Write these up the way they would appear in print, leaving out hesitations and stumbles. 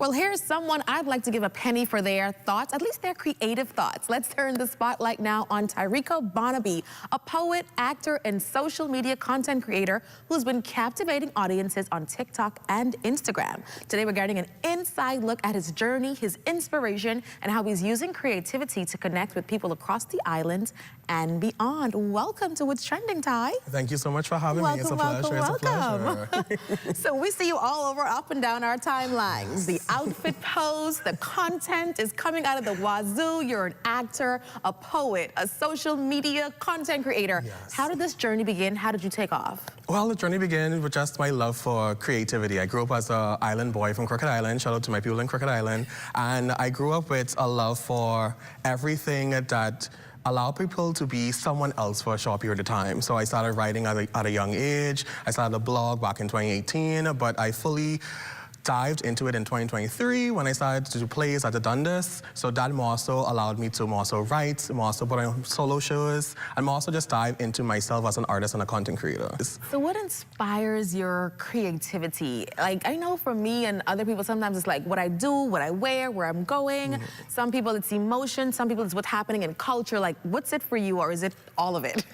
Well, here's someone I'd like to give a penny for their thoughts, at least their creative thoughts. Let's turn the spotlight now on Tyrecho Bonaby, a poet, actor, and social media content creator who's been captivating audiences on TikTok and Instagram. Today, we're getting an inside look at his journey, his inspiration, and how he's using creativity to connect with people across the island and beyond. Welcome to What's Trending, Ty. Thank you so much for having me. It's a pleasure. Welcome. It's a pleasure. So we see you all over, up and down our timelines. The outfit pose, the content is coming out of the wazoo. You're an actor, a poet, a social media content creator. Yes. How did this journey begin? How did you take off? Well, the journey began with just my love for creativity. I grew up as an island boy from Crooked Island. Shout out to my people in Crooked Island. And I grew up with a love for everything that allow people to be someone else for a short period of time. So I started writing at a young age. I started a blog back in 2018, but I fully dived into it in 2023 when I started to do plays at the Dundas. So that more so allowed me to more so write, more so put on solo shows, and more so just dive into myself as an artist and a content creator. So what inspires your creativity? Like, I know for me and other people, sometimes it's like what I do, what I wear, where I'm going. Some people it's emotion, some people it's what's happening in culture. Like, what's it for you, or is it all of it?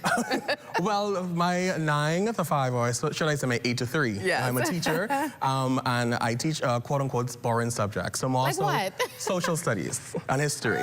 Well, my 9 to 5, or should I say my 8 to 3. Yes. I'm a teacher, and I teach quote-unquote boring subjects. So more like so what? Social studies and history.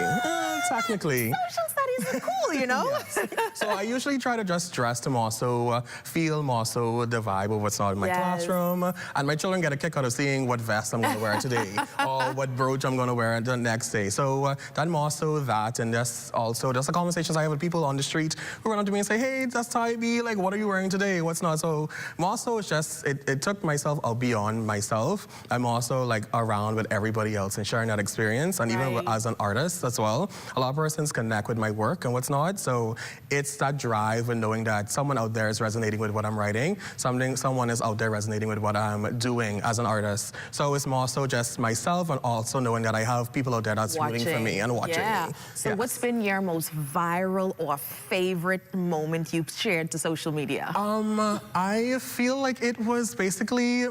Technically. Social studies are cool, you know? Yes. So I usually try to just dress to more so feel more so the vibe of what's not in my classroom. And my children get a kick out of seeing what vest I'm going to wear today or what brooch I'm going to wear the next day. So that more so that, and that's also just the conversations I have with people on the street who run up to me and say, hey, that's Ty B, like, what are you wearing today? What's not? So more so it's just, it took myself out beyond myself. I'm also like around with everybody else and sharing that experience. And even as an artist as well, a lot of persons connect with my work and what's not. So it's that drive and knowing that someone out there is resonating with what I'm writing. Someone is out there resonating with what I'm doing as an artist. So it's more so just myself, and also knowing that I have people out there that's rooting for me and watching me. So what's been your most viral or favorite moment you've shared to social media? I feel like it was basically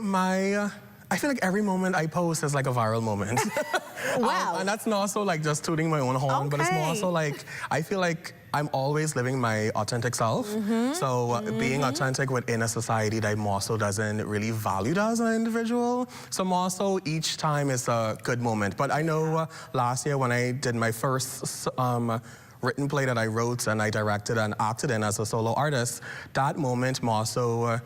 I feel like every moment I post is like a viral moment. Wow. And that's not so like just tooting my own horn, but it's more so like, I feel like I'm always living my authentic self. So being authentic within a society that more so doesn't really value that as an individual. So more so each time is a good moment. But I know last year when I did my first written play that I wrote and I directed and acted in as a solo artist, that moment more so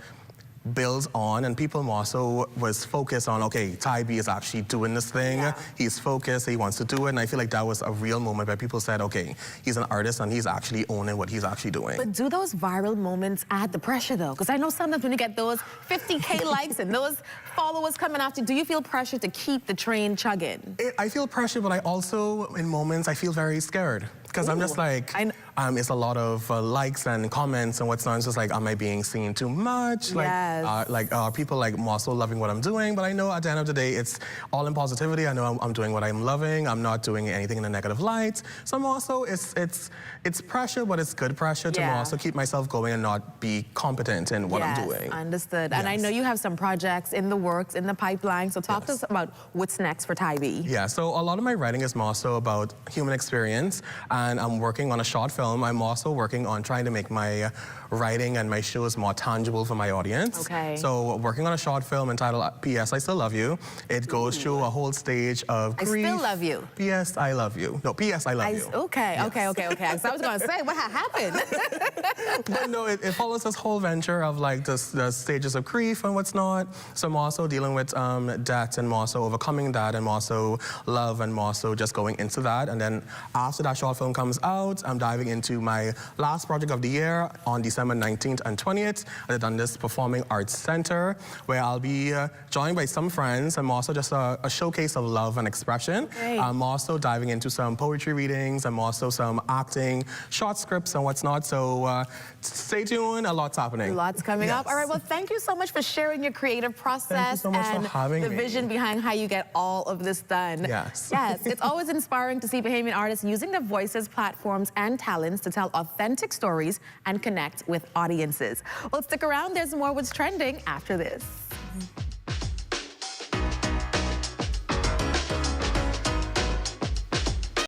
builds on, and people more so was focused on, okay, Ty B is actually doing this thing. He's focused, he wants to do it, and I feel like that was a real moment where people said, okay, he's an artist and he's actually owning what he's actually doing. But do those viral moments add the pressure though? Because I know sometimes when you get those 50K likes and those followers coming after, do you feel pressure to keep the train chugging? I feel pressure, but I also, in moments, I feel very scared. Because I'm just like, it's a lot of likes and comments and what's not. It's just like, am I being seen too much? Like, are people like more so loving what I'm doing? But I know at the end of the day, it's all in positivity. I know I'm doing what I'm loving. I'm not doing anything in a negative light. So I'm also, it's pressure, but it's good pressure to also keep myself going and not be competent in what I'm doing. Understood. And I know you have some projects in the works, in the pipeline. So talk to us about what's next for Ty B. Yeah, so a lot of my writing is more so about human experience. And I'm working on a short film. I'm also working on trying to make my writing and my shows more tangible for my audience. Okay. So working on a short film entitled P.S. I Still Love You. It goes through a whole stage of grief. I still love you. P.S. I love you. No, P.S. I love you. Okay. So I was going to say, what happened? But no, it follows this whole venture of like the stages of grief and what's not. So I'm also dealing with death and more so overcoming that, and more so love, and more so just going into that. And then after that short film comes out, I'm diving into my last project of the year on December 19th and 20th at the Dundas Performing Arts Center, where I'll be joined by some friends, and also just a showcase of love and expression. I'm also diving into some poetry readings and also some acting, short scripts and what's not. So stay tuned, a lot's happening. Lots coming up. All right, well, thank you so much for sharing your creative process and the vision behind how you get all of this done. Yes. Yes, it's always inspiring to see Bahamian artists using their voices, platforms, and talents to tell authentic stories and connect with audiences. Well, stick around. There's more What's Trending after this.